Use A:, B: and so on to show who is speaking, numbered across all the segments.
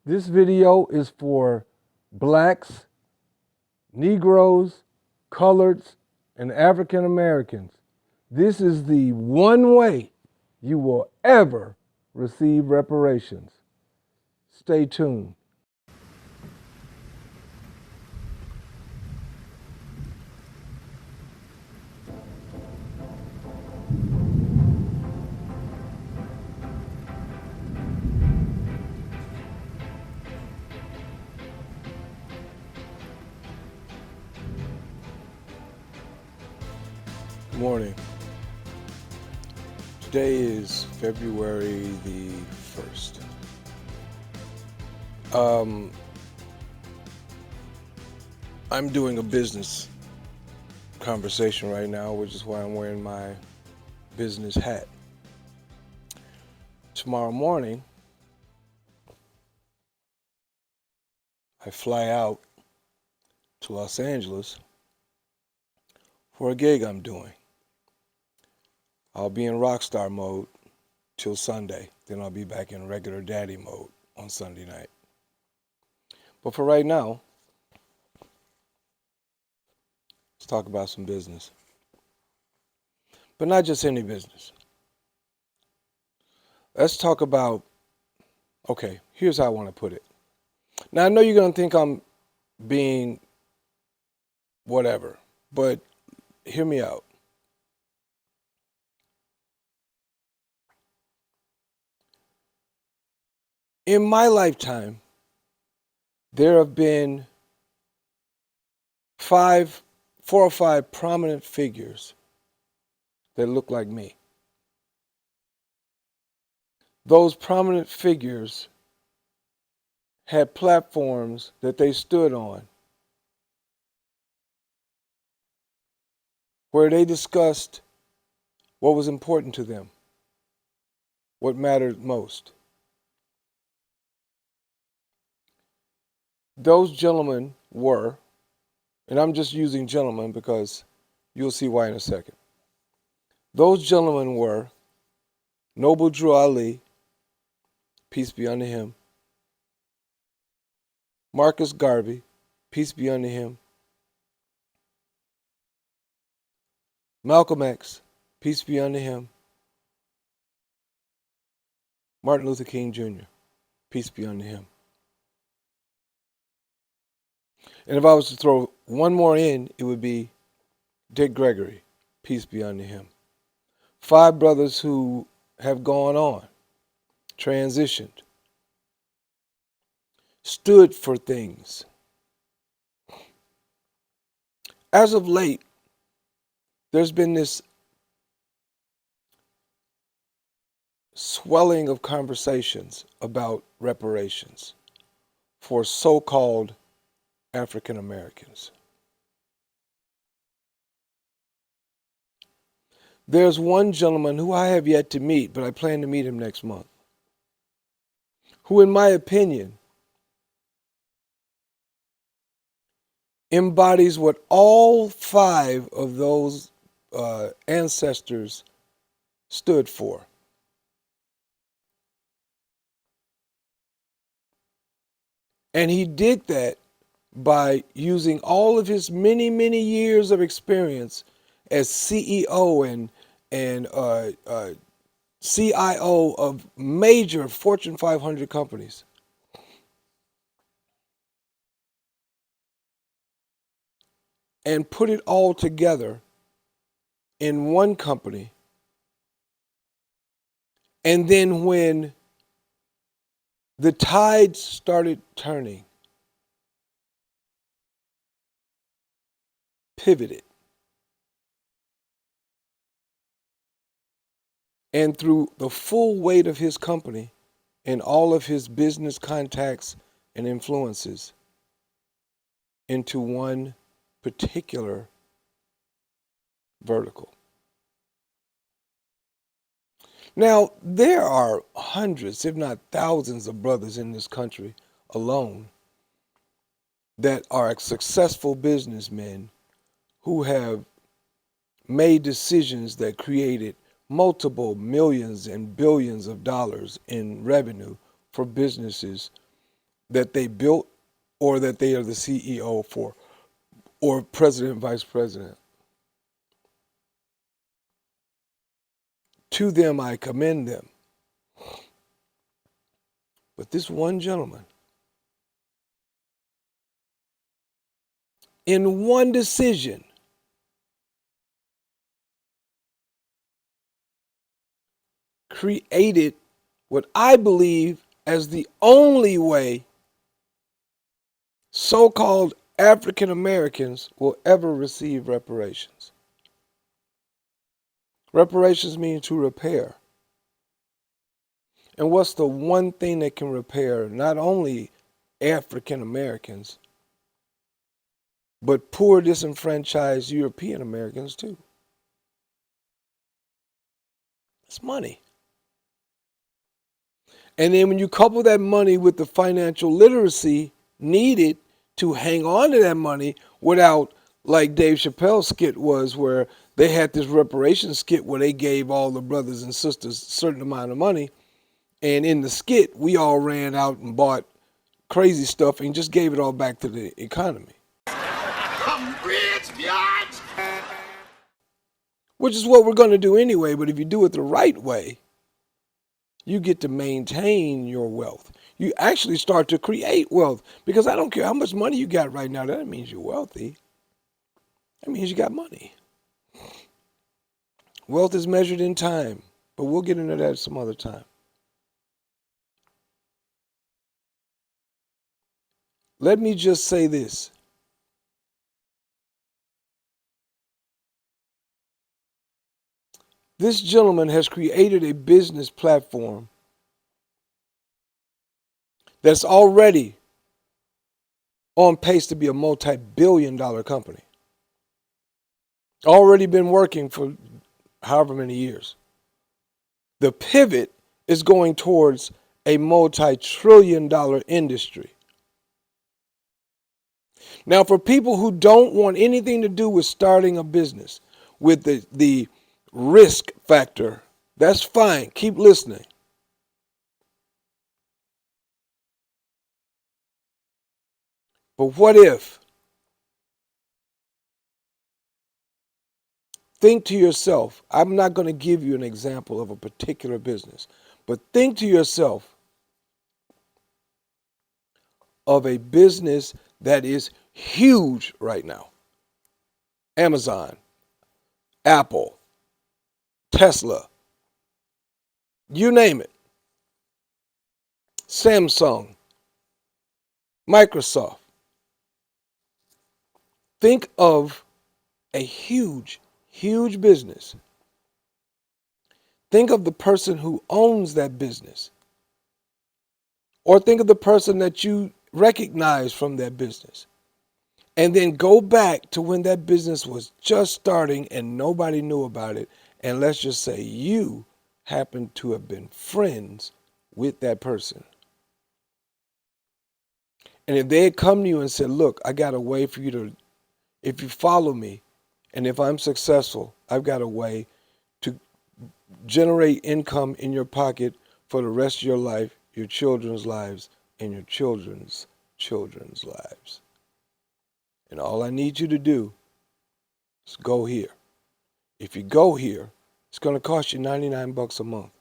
A: This video is for blacks, Negroes, coloreds, and African Americans. This is the one way you will ever receive reparations. Stay tuned. Good morning. Today is February the 1st. I'm doing a business conversation right now, which is why I'm wearing my business hat. Tomorrow morning, I fly out to Los Angeles for a gig I'm doing. I'll be in rockstar mode till Sunday. Then I'll be back in regular daddy mode on Sunday night. But for right now, let's talk about some business. But not just any business. Let's talk about, okay, here's how I want to put it. Now, I know you're going to think I'm being whatever, but hear me out. In my lifetime, there have been 4 or 5 prominent figures that look like me. Those prominent figures had platforms that they stood on where they discussed what was important to them, what mattered most. Those gentlemen were, and I'm just using gentlemen because you'll see why in a second. Those gentlemen were Noble Drew Ali, peace be unto him, Marcus Garvey, peace be unto him, Malcolm X, peace be unto him, Martin Luther King Jr., peace be unto him. And if I was to throw one more in, it would be Dick Gregory, peace be unto him. 5 brothers who have gone on, transitioned, stood for things. As of late, there's been this swelling of conversations about reparations for so-called African Americans. There's one gentleman who I have yet to meet, but I plan to meet him next month, who, in my opinion, embodies what all 5 of those ancestors stood for. And he did that by using all of his many, many years of experience as CEO and CIO of major Fortune 500 companies. And put it all together in one company. And then when the tides started turning, pivoted. And through the full weight of his company and all of his business contacts and influences into one particular vertical. Now, there are hundreds, if not thousands, of brothers in this country alone that are successful businessmen who have made decisions that created multiple millions and billions of dollars in revenue for businesses that they built or that they are the CEO for, or president, vice president. To them, I commend them. But this one gentleman, in one decision, created what I believe as the only way so-called African Americans will ever receive reparations. Reparations mean to repair. And what's the one thing that can repair not only African Americans, but poor disenfranchised European Americans too? It's money. And then when you couple that money with the financial literacy needed to hang on to that money without, like Dave Chappelle's skit was, where they had this reparations skit where they gave all the brothers and sisters a certain amount of money. And in the skit, we all ran out and bought crazy stuff and just gave it all back to the economy. I'm rich, biatch! Which is what we're going to do anyway, but if you do it the right way, you get to maintain your wealth. You actually start to create wealth, because I don't care how much money you got right now. That means you're wealthy. That means you got money. Wealth is measured in time, but we'll get into that some other time. Let me just say this. This gentleman has created a business platform that's already on pace to be a multi-billion-dollar company. Already been working for however many years. The pivot is going towards a multi-trillion-dollar industry. Now, for people who don't want anything to do with starting a business, with the risk factor, that's fine. Keep listening. But what if? Think to yourself, I'm not going to give you an example of a particular business, but think to yourself of a business that is huge right now. Amazon, Apple, Tesla, you name it. Samsung, Microsoft. Think of a huge, huge business. Think of the person who owns that business. Or think of the person that you recognize from that business. And then go back to when that business was just starting and nobody knew about it. And let's just say you happen to have been friends with that person. And if they had come to you and said, look, I got a way for you to, if you follow me, and if I'm successful, I've got a way to generate income in your pocket for the rest of your life, your children's lives, and your children's children's lives. And all I need you to do is go here. If you go here, it's going to cost you $99 a month.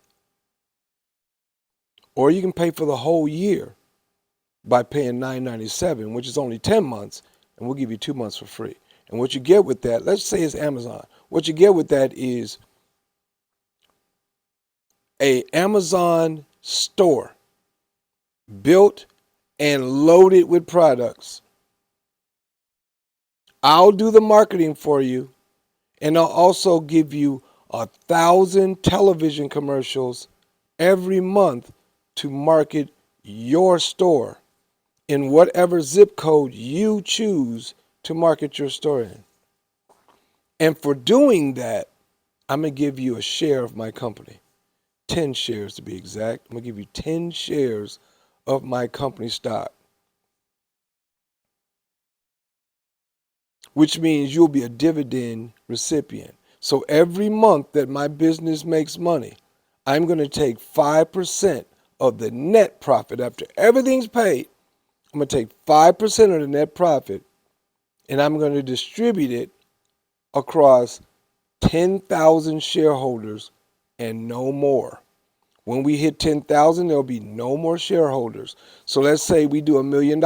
A: Or you can pay for the whole year by paying $9.97, which is only 10 months, and we'll give you 2 months for free. And what you get with that, let's say it's Amazon. What you get with that is an Amazon store built and loaded with products. I'll do the marketing for you, and I'll also give you 1,000 television commercials every month to market your store in whatever zip code you choose to market your store in. And for doing that, I'm going to give you a share of my company. 10 shares to be exact. I'm going to give you 10 shares of my company stock. Which means you'll be a dividend recipient. So every month that my business makes money, I'm going to take 5% of the net profit after everything's paid, I'm going to take 5% of the net profit and I'm going to distribute it across 10,000 shareholders and no more. When we hit 10,000, there'll be no more shareholders. So let's say we do $1 million.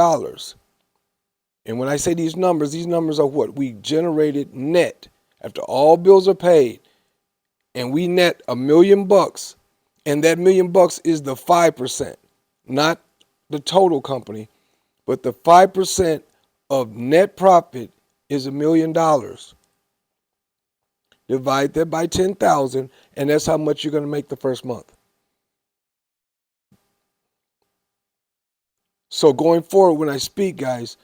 A: And when I say these numbers are what we generated net after all bills are paid. And we net $1 million, and that $1 million is the 5%, not the total company, but the 5% of net profit is $1 million. Divide that by 10,000, and that's how much you're going to make the first month. So going forward, when I speak, guys,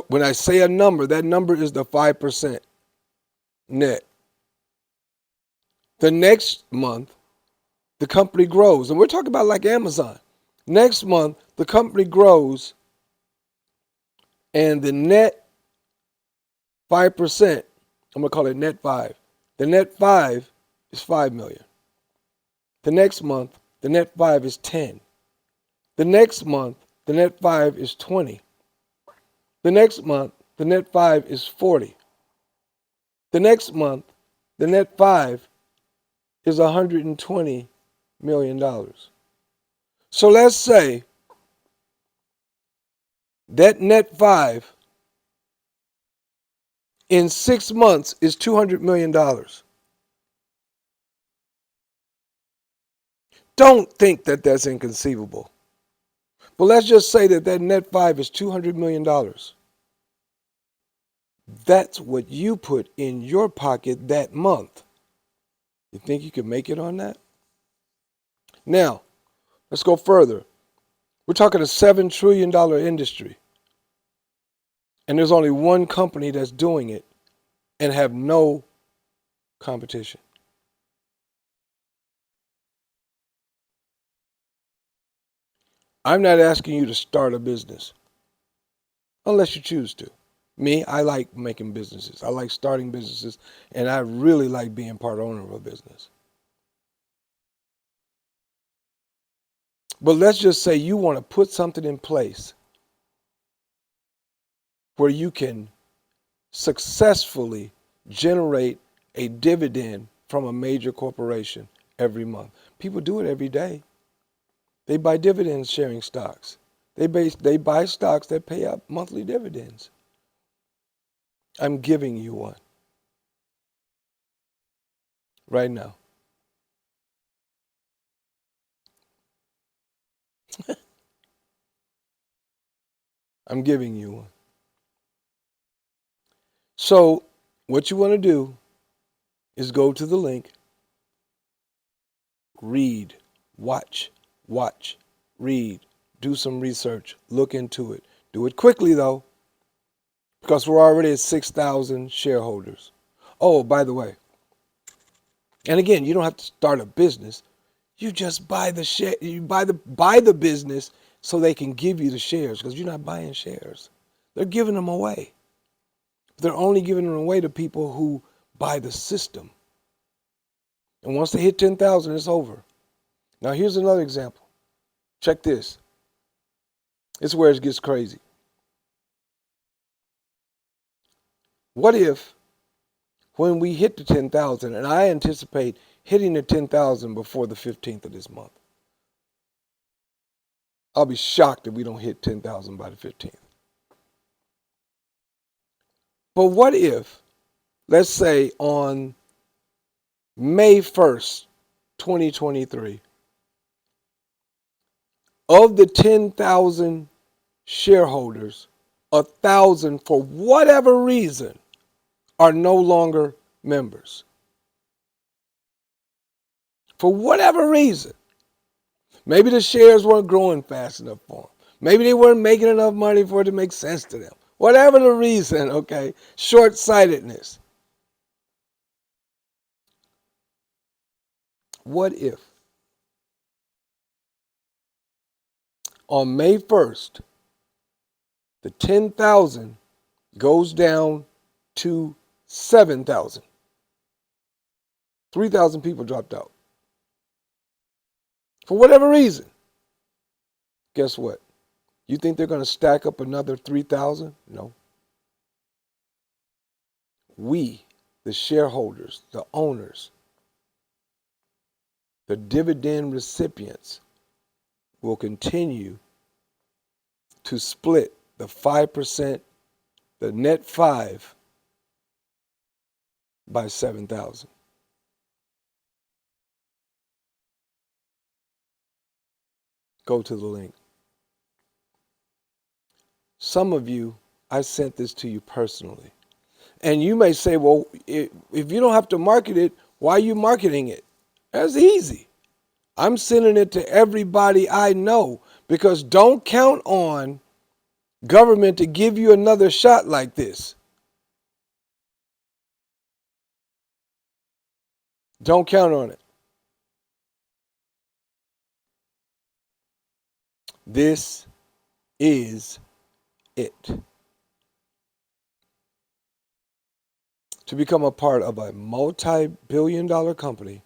A: when I say a number, that number is the 5% net. The next month, the company grows, and we're talking about like Amazon. Next month, the company grows, and the net 5%, I'm going to call it net 5. The net 5 is 5 million. The next month, the net 5 is 10. The next month, the net 5 is 20. The next month, the net 5 is 40. The next month, the net 5 is $120 million. So let's say that net 5 in 6 months is $200 million. Don't think that that's inconceivable. But let's just say that that net 5 is $200 million. That's what you put in your pocket that month. You think you can make it on that? Now, let's go further. We're talking a $7 trillion industry. And there's only one company that's doing it and have no competition. I'm not asking you to start a business unless you choose to. Me, I like making businesses. I like starting businesses, and I really like being part owner of a business. But let's just say you want to put something in place where you can successfully generate a dividend from a major corporation every month. People do it every day. They buy dividend sharing stocks. They buy stocks that pay out monthly dividends. I'm giving you one right now. I'm giving you one. So what you want to do is go to the link, read, watch, read, do some research, look into it. Do it quickly though, because we're already at 6,000 shareholders. Oh, by the way, and again, you don't have to start a business. You just buy the share. You buy the business so they can give you the shares, because you're not buying shares. They're giving them away. They're only giving them away to people who buy the system. And once they hit 10,000, it's over. Now here's another example. Check this. It's where it gets crazy. What if when we hit the 10,000, and I anticipate hitting the 10,000 before the 15th of this month. I'll be shocked if we don't hit 10,000 by the 15th. But what if, let's say on May 1st, 2023, of the 10,000 shareholders, 1,000 for whatever reason are no longer members. For whatever reason. Maybe the shares weren't growing fast enough for them. Maybe they weren't making enough money for it to make sense to them. Whatever the reason, okay? Short-sightedness. What if on May 1st, the 10,000 goes down to 7,000? 3,000 people dropped out. For whatever reason. Guess what? You think they're going to stack up another 3,000? No. We, the shareholders, the owners, the dividend recipients, will continue to split the 5%, the net 5, by 7,000. Go to the link. Some of you, I sent this to you personally. And you may say, well, if you don't have to market it, why are you marketing it? That's easy. I'm sending it to everybody I know, because don't count on government to give you another shot like this. Don't count on it. This is it. To become a part of a multi-billion-dollar company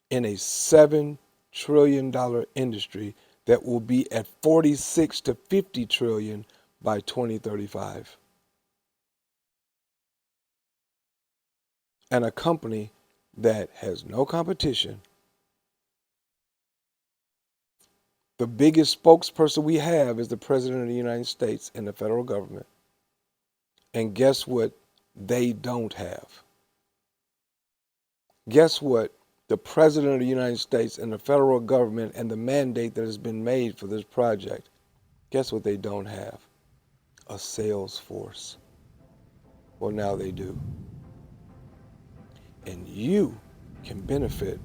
A: in a $7 trillion industry that will be at 46 to 50 trillion by 2035. And a company that has no competition. The biggest spokesperson we have is the President of the United States and the federal government. And guess what they don't have? Guess what the President of the United States and the federal government and the mandate that has been made for this project, guess what they don't have? A sales force. Well, now they do. And you can benefit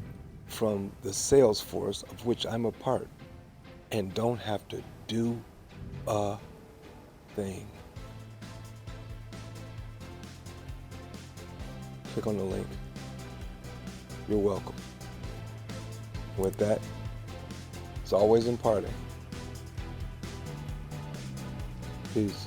A: from the sales force of which I'm a part and don't have to do a thing. Click on the link. You're welcome. With that, it's always imparting. Peace.